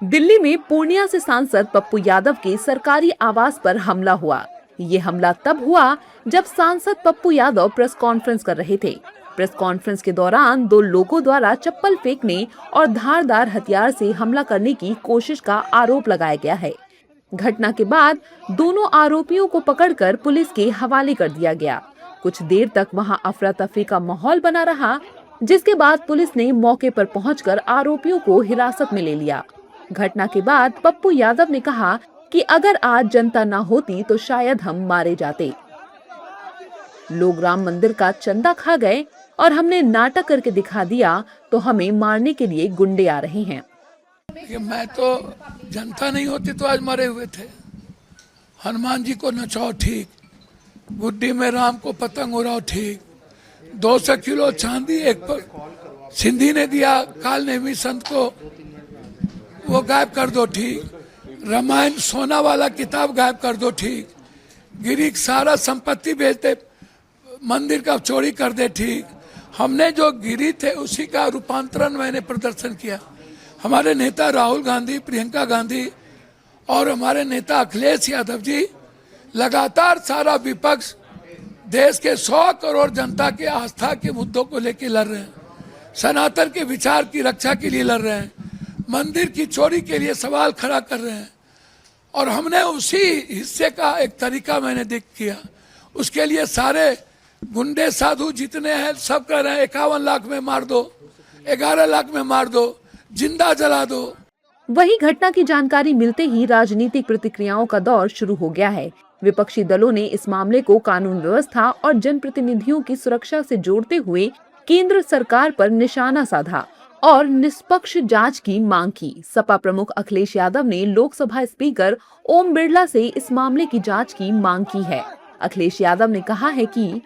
दिल्ली में पूर्णिया से सांसद पप्पू यादव के सरकारी आवास पर हमला हुआ। ये हमला तब हुआ जब सांसद पप्पू यादव प्रेस कॉन्फ्रेंस कर रहे थे। प्रेस कॉन्फ्रेंस के दौरान दो लोगों द्वारा चप्पल फेंकने और धारदार हथियार से हमला करने की कोशिश का आरोप लगाया गया है। घटना के बाद दोनों आरोपियों को पकड़कर पुलिस के हवाले कर दिया गया। कुछ देर तक वहां अफरा तफरी का माहौल बना रहा, जिसके बाद पुलिस ने मौके पर पहुंचकर आरोपियों को हिरासत में ले लिया। घटना के बाद पप्पू यादव ने कहा कि अगर आज जनता न होती तो शायद हम मारे जाते। लोग राम मंदिर का चंदा खा गए और हमने नाटक करके दिखा दिया तो हमें मारने के लिए गुंडे आ रहे हैं। मैं तो जनता नहीं होती तो आज मरे हुए थे। हनुमान जी को नचाओ ठीक, गुड्डी में राम को पतंग उड़ाओ ठीक, 200 किलो चांदी एक पर सिंधी ने दिया, काल नेमी संत को वो गायब कर दो ठीक, रामायण सोना वाला किताब गायब कर दो ठीक, गिरी सारा संपत्ति बेचते मंदिर का चोरी कर दे ठीक। हमने जो गिरी थे उसी का रूपांतरण मैंने प्रदर्शन किया। हमारे नेता राहुल गांधी, प्रियंका गांधी और हमारे नेता अखिलेश यादव जी लगातार सारा विपक्ष देश के 100 करोड़ जनता के आस्था के मुद्दों को लेकर लड़ रहे हैं, सनातन के विचार की रक्षा के लिए लड़ रहे हैं, मंदिर की चोरी के लिए सवाल खड़ा कर रहे हैं। और हमने उसी हिस्से का एक तरीका मैंने देख किया। उसके लिए सारे गुंडे साधु जितने हैं सब कह रहे हैं 51 लाख में मार दो, 11 लाख में मार दो, जिंदा जला दो। वही घटना की जानकारी मिलते ही राजनीतिक प्रतिक्रियाओं का दौर शुरू हो गया है। विपक्षी दलों ने इस मामले को कानून व्यवस्था और जनप्रतिनिधियों की सुरक्षा से जोड़ते हुए केंद्र सरकार पर निशाना साधा और निष्पक्ष जांच की मांग की। सपा प्रमुख अखिलेश यादव ने लोकसभा स्पीकर ओम बिरला से इस मामले की जांच की मांग की है। अखिलेश यादव ने कहा है कि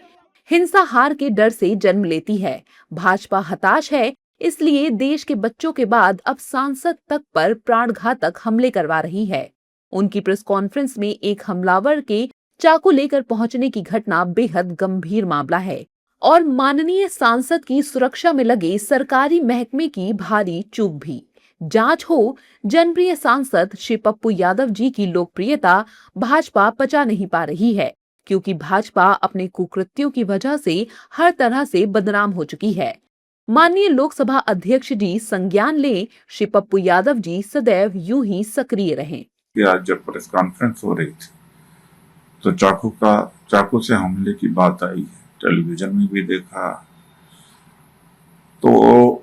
हिंसा हार के डर से जन्म लेती है। भाजपा हताश है, इसलिए देश के बच्चों के बाद अब सांसद तक पर प्राणघातक हमले करवा रही है। उनकी प्रेस कॉन्फ्रेंस में एक हमलावर के चाकू लेकर पहुंचने की घटना बेहद गंभीर मामला है और माननीय सांसद की सुरक्षा में लगे सरकारी महकमे की भारी चूक भी। जांच हो, जनप्रिय सांसद श्री पप्पू यादव जी की लोकप्रियता भाजपा पचा नहीं पा रही है, क्योंकि भाजपा अपने कुकृत्यों की वजह से हर तरह से बदनाम हो चुकी है। माननीय लोकसभा अध्यक्ष जी संज्ञान ले, श्री पप्पू यादव जी सदैव यूं ही सक्रिय रहें। आज जब प्रेस कॉन्फ्रेंस हो रही थी तो चाकू से हमले की बात आई है, टेलीविजन में भी देखा। तो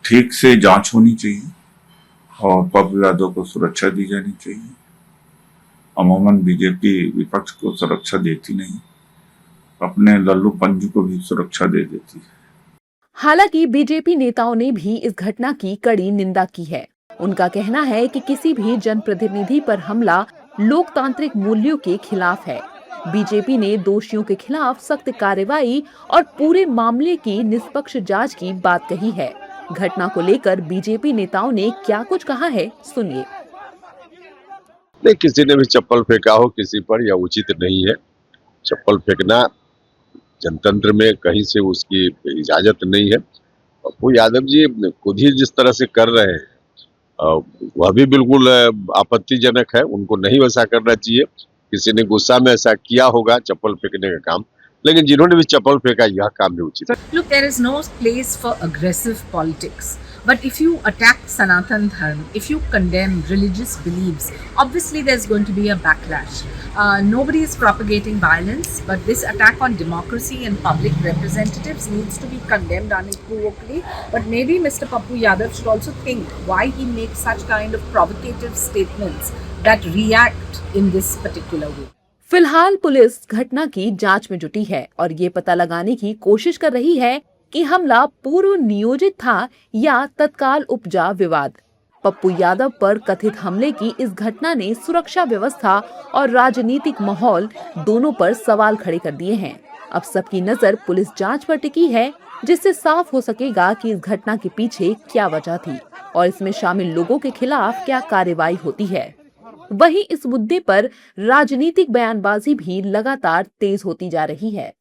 ठीक से जांच होनी चाहिए और पप्पू यादव को सुरक्षा दी जानी चाहिए। अमूमन बीजेपी विपक्ष को सुरक्षा देती नहीं, अपने लल्लू पंजू को भी सुरक्षा दे देती है। हालांकि बीजेपी नेताओं ने भी इस घटना की कड़ी निंदा की है। उनका कहना है कि किसी भी जनप्रतिनिधि पर हमला लोकतांत्रिक मूल्यों के खिलाफ है। बीजेपी ने दोषियों के खिलाफ सख्त कार्रवाई और पूरे मामले की निष्पक्ष जांच की बात कही है। घटना को लेकर बीजेपी नेताओं ने क्या कुछ कहा है, सुनिए। नहीं, किसी ने भी चप्पल फेंका हो किसी पर, यह उचित नहीं है। चप्पल फेंकना जनतंत्र में कहीं से उसकी इजाजत नहीं है। पप्पू यादव जी खुद ही जिस तरह से कर रहे हैं वह भी बिल्कुल आपत्तिजनक है। उनको नहीं वैसा करना चाहिए। किसी ने गुस्सा में ऐसा किया होगा चप्पल फेंकने का काम, लेकिन जिन्होंने भी चप्पल फेंका यह काम भी उचित है। Look, there is no place for aggressive politics. But if you attack Sanatan Dharma, if you condemn religious beliefs, obviously there's going to be a backlash. Nobody is propagating violence, but this attack on democracy and public representatives needs to be condemned unequivocally. But maybe Mr. Pappu Yadav should also think why he makes such kind of provocative statements that react in this particular way. फिलहाल police घटना की जांच में जुटी है और ये पता लगाने की कोशिश कर रही है कि हमला पूर्व नियोजित था या तत्काल उपजा विवाद। पप्पू यादव पर कथित हमले की इस घटना ने सुरक्षा व्यवस्था और राजनीतिक माहौल दोनों पर सवाल खड़े कर दिए हैं। अब सबकी नजर पुलिस जांच पर टिकी है, जिससे साफ हो सकेगा कि इस घटना के पीछे क्या वजह थी और इसमें शामिल लोगों के खिलाफ क्या कार्रवाई होती है। वहीं इस मुद्दे पर राजनीतिक बयानबाजी भी लगातार तेज होती जा रही है।